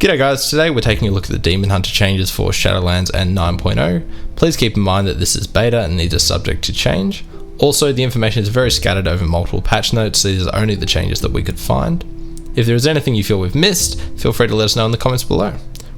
G'day guys, today we're taking a look at the Demon Hunter changes for Shadowlands and 9.0. Please keep in mind that this is beta and these are subject to change. Also, the information is very scattered over multiple patch notes, so these are only the changes that we could find. If there is anything you feel we've missed, feel free to let us know in the comments below.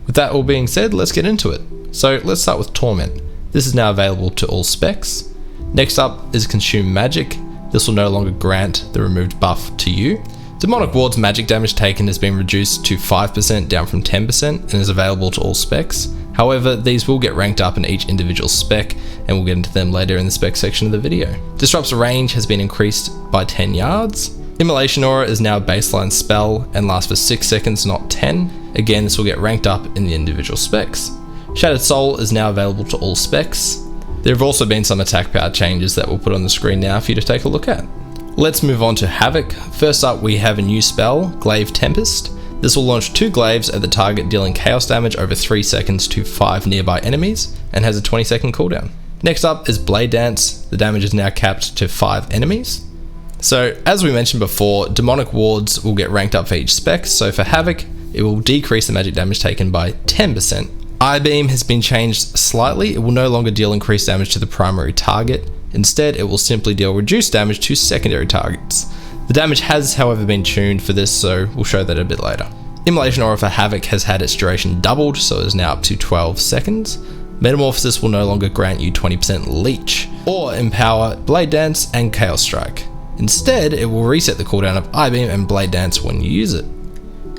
With that all being said, let's get into it. So let's start with Torment. This is now available to all specs. Next up is Consume Magic. This will no longer grant the removed buff to you. Demonic Ward's magic damage taken has been reduced to 5% down from 10% and is available to all specs. However, these will get ranked up in each individual spec, and we'll get into them later in the spec section of the video. Disrupt's range has been increased by 10 yards. Immolation Aura is now a baseline spell and lasts for 6 seconds, not 10. Again, this will get ranked up in the individual specs. Shattered Soul is now available to all specs. There have also been some attack power changes that we'll put on the screen now for you to take a look at. Let's move on to Havoc. First up, we have a new spell, Glaive Tempest. This will launch 2 glaives at the target, dealing chaos damage over 3 seconds to 5 nearby enemies, and has a 20-second cooldown. Next up is Blade Dance. The damage is now capped to 5 enemies. So, as we mentioned before, Demonic Wards will get ranked up for each spec, so for Havoc, it will decrease the magic damage taken by 10%. I-Beam has been changed slightly. It will no longer deal increased damage to the primary target. Instead, it will simply deal reduced damage to secondary targets. The damage has, however, been tuned for this, so we'll show that a bit later. Immolation Aura for Havoc has had its duration doubled, so it is now up to 12 seconds. Metamorphosis will no longer grant you 20% leech, or empower Blade Dance and Chaos Strike. Instead, it will reset the cooldown of I-Beam and Blade Dance when you use it.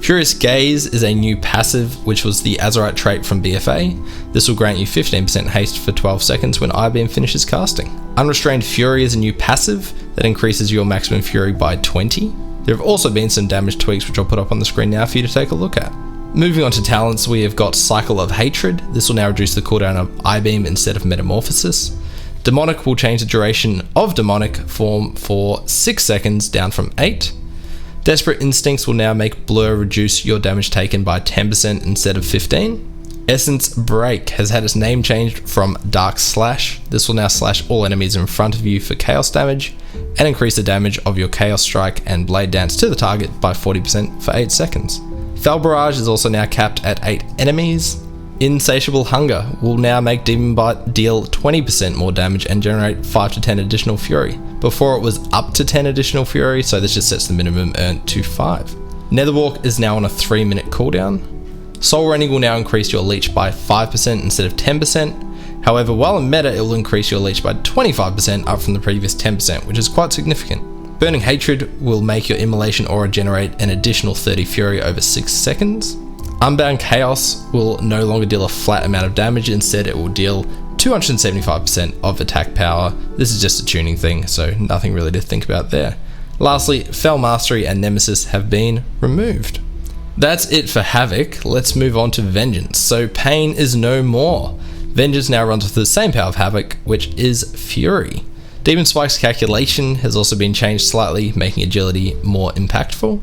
Furious Gaze is a new passive, which was the Azurite trait from BFA. This will grant you 15% haste for 12 seconds when I-Beam finishes casting. Unrestrained Fury is a new passive that increases your maximum fury by 20. There have also been some damage tweaks which I'll put up on the screen now for you to take a look at. Moving on to talents, we have got Cycle of Hatred. This will now reduce the cooldown of I-Beam instead of Metamorphosis. Demonic will change the duration of demonic form for 6 seconds down from 8. Desperate Instincts will now make Blur reduce your damage taken by 10% instead of 15. Essence Break has had its name changed from Dark Slash. This will now slash all enemies in front of you for chaos damage and increase the damage of your Chaos Strike and Blade Dance to the target by 40% for 8 seconds. Fel Barrage is also now capped at 8 enemies. Insatiable Hunger will now make Demon Bite deal 20% more damage and generate 5 to 10 additional fury. Before it was up to 10 additional fury, so this just sets the minimum earned to 5. Netherwalk is now on a 3-minute cooldown. Soul Rending will now increase your leech by 5% instead of 10%. However, while in meta, it will increase your leech by 25% up from the previous 10%, which is quite significant. Burning Hatred will make your Immolation Aura generate an additional 30 fury over 6 seconds. Unbound Chaos will no longer deal a flat amount of damage, instead it will deal 275% of attack power. This is just a tuning thing, so nothing really to think about there. Lastly, Fel Mastery and Nemesis have been removed. That's it for Havoc. Let's move on to Vengeance. So Pain is no more. Vengeance now runs with the same power of Havoc, which is Fury. Demon Spike's calculation has also been changed slightly, making agility more impactful.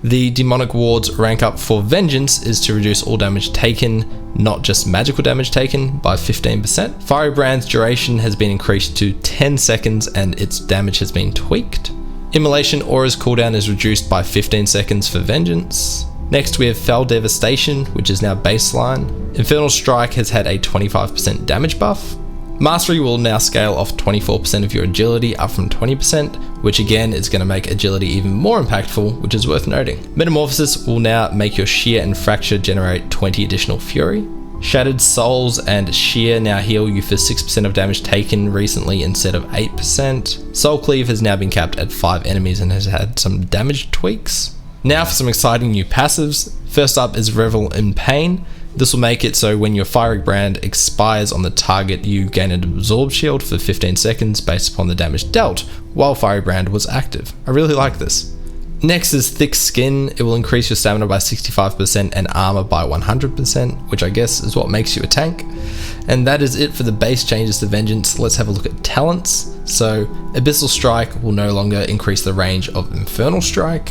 The Demonic Ward's rank up for Vengeance is to reduce all damage taken, not just magical damage taken, by 15%. Firebrand's duration has been increased to 10 seconds and its damage has been tweaked. Immolation Aura's cooldown is reduced by 15 seconds for Vengeance. Next we have Fel Devastation, which is now baseline. Infernal Strike has had a 25% damage buff. Mastery will now scale off 24% of your agility, up from 20%, which again is going to make agility even more impactful, which is worth noting. Metamorphosis will now make your Shear and Fracture generate 20 additional fury. Shattered Souls and Shear now heal you for 6% of damage taken recently instead of 8%. Soul Cleave has now been capped at 5 enemies and has had some damage tweaks. Now for some exciting new passives. First up is Revel in Pain. This will make it so when your Fiery Brand expires on the target, you gain an Absorb Shield for 15 seconds based upon the damage dealt while Fiery Brand was active. I really like this. Next is Thick Skin. It will increase your stamina by 65% and armor by 100%, which I guess is what makes you a tank. And that is it for the base changes to Vengeance. Let's have a look at talents. So Abyssal Strike will no longer increase the range of Infernal Strike.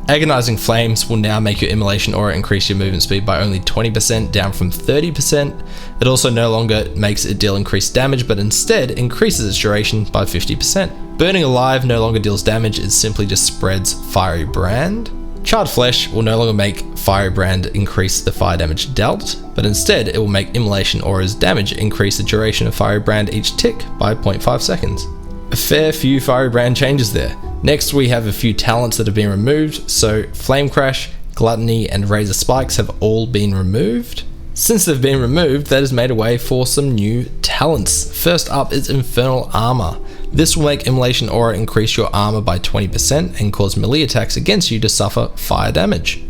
Agonizing Flames will now make your Immolation Aura increase your movement speed by only 20%, down from 30%. It also no longer makes it deal increased damage, but instead increases its duration by 50%. Burning Alive no longer deals damage, it simply just spreads Fiery Brand. Charred Flesh will no longer make Firebrand increase the fire damage dealt, but instead it will make Immolation Aura's damage increase the duration of Firebrand each tick by 0.5 seconds. A fair few Firebrand changes there. Next we have a few talents that have been removed, so Flame Crash, Gluttony and Razor Spikes have all been removed. Since they've been removed, that has made a way for some new talents. First up is Infernal Armor. This will make Immolation Aura increase your armor by 20% and cause melee attacks against you to suffer fire damage.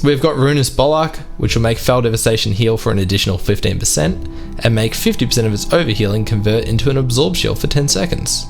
We've got Ruinous Bollark, which will make Fel Devastation heal for an additional 15% and make 50% of its overhealing convert into an Absorb Shield for 10 seconds.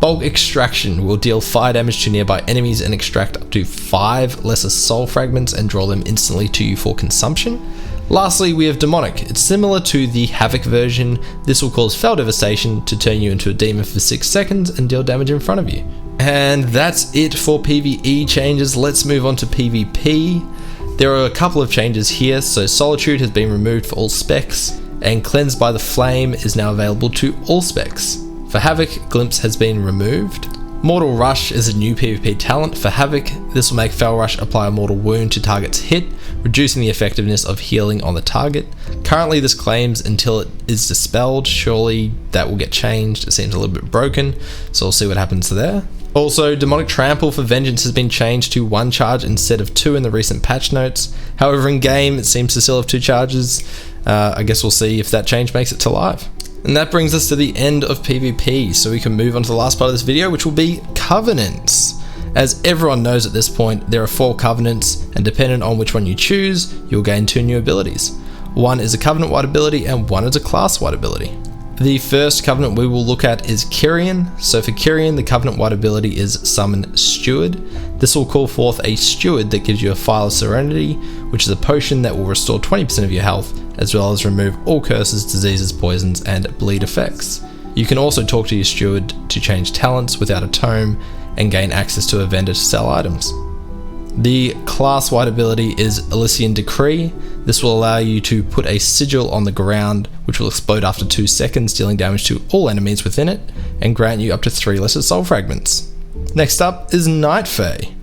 Bulk Extraction will deal fire damage to nearby enemies and extract up to 5 lesser soul fragments and draw them instantly to you for consumption. Lastly, we have Demonic. It's similar to the Havoc version. This will cause Fel Devastation to turn you into a demon for 6 seconds and deal damage in front of you. And that's it for PvE changes. Let's move on to PvP. There are a couple of changes here. So Solitude has been removed for all specs, and Cleansed by the Flame is now available to all specs. For Havoc, Glimpse has been removed. Mortal Rush is a new PvP talent for Havoc. This will make Fel Rush apply a mortal wound to target's hit, reducing the effectiveness of healing on the target. Currently this claims until it is dispelled. Surely that will get changed. It seems a little bit broken, so we'll see what happens there. Also, Demonic Trample for Vengeance has been changed to 1 charge instead of 2 in the recent patch notes. However, in game it seems to still have 2 charges. I guess we'll see if that change makes it to live. And that brings us to the end of PvP, so we can move on to the last part of this video, which will be Covenants. As everyone knows at this point, there are 4 Covenants, and depending on which one you choose, you'll gain 2 new abilities. One is a Covenant-wide ability, and one is a class-wide ability. The first Covenant we will look at is Kyrian. So for Kyrian, the Covenant-wide ability is Summon Steward. This will call forth a Steward that gives you a File of Serenity, which is a potion that will restore 20% of your health, as well as remove all curses, diseases, poisons, and bleed effects. You can also talk to your Steward to change talents without a tome, and gain access to a vendor to sell items. The class-wide ability is Elysian Decree. This will allow you to put a sigil on the ground, which will explode after 2 seconds, dealing damage to all enemies within it, and grant you up to 3 lesser soul fragments. Next up is Night Fae.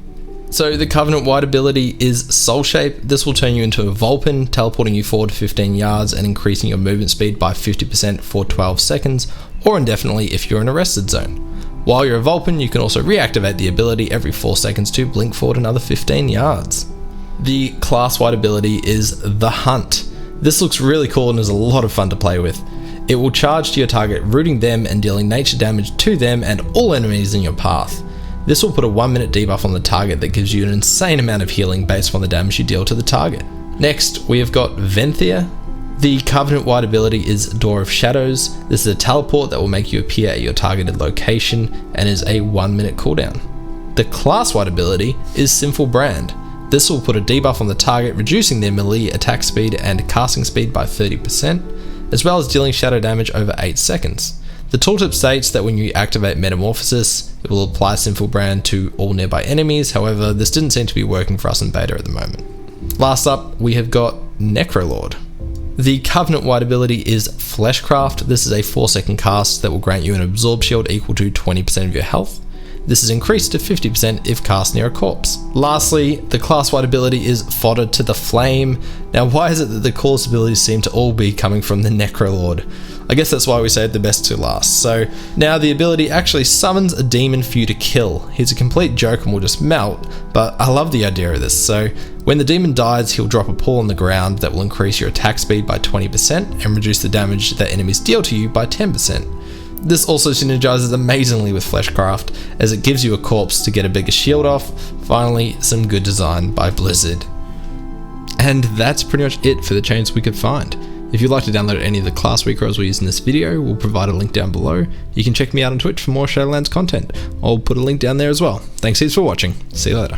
So the Covenant-wide ability is Soul Shape. This will turn you into a Vulpin, teleporting you forward 15 yards and increasing your movement speed by 50% for 12 seconds, or indefinitely if you're in a rested zone. While you're a Vulpin, you can also reactivate the ability every 4 seconds to blink forward another 15 yards. The class-wide ability is The Hunt. This looks really cool and is a lot of fun to play with. It will charge to your target, rooting them and dealing nature damage to them and all enemies in your path. This will put a 1-minute debuff on the target that gives you an insane amount of healing based on the damage you deal to the target. Next, we have got Venthyr. The Covenant-wide ability is Door of Shadows. This is a teleport that will make you appear at your targeted location and is a 1-minute cooldown. The class-wide ability is Sinful Brand. This will put a debuff on the target, reducing their melee attack speed and casting speed by 30%, as well as dealing shadow damage over 8 seconds. The tooltip states that when you activate Metamorphosis, it will apply Sinful Brand to all nearby enemies. However, this didn't seem to be working for us in beta at the moment. Last up, we have got Necrolord. The Covenant-wide ability is Fleshcraft. This is a 4-second cast that will grant you an Absorb Shield equal to 20% of your health. This is increased to 50% if cast near a corpse. Lastly, the class-wide ability is Fodder to the Flame. Now, why is it that the coolest abilities seem to all be coming from the Necrolord? I guess that's why we saved the best to last. So now the ability actually summons a demon for you to kill. He's a complete joke and will just melt, but I love the idea of this. So when the demon dies, he'll drop a pool on the ground that will increase your attack speed by 20% and reduce the damage that enemies deal to you by 10%. This also synergizes amazingly with Fleshcraft, as it gives you a corpse to get a bigger shield off. Finally, some good design by Blizzard. And that's pretty much it for the changes we could find. If you'd like to download any of the class recalls we used in this video, we'll provide a link down below. You can check me out on Twitch for more Shadowlands content. I'll put a link down there as well. Thanks heaps for watching. See you later.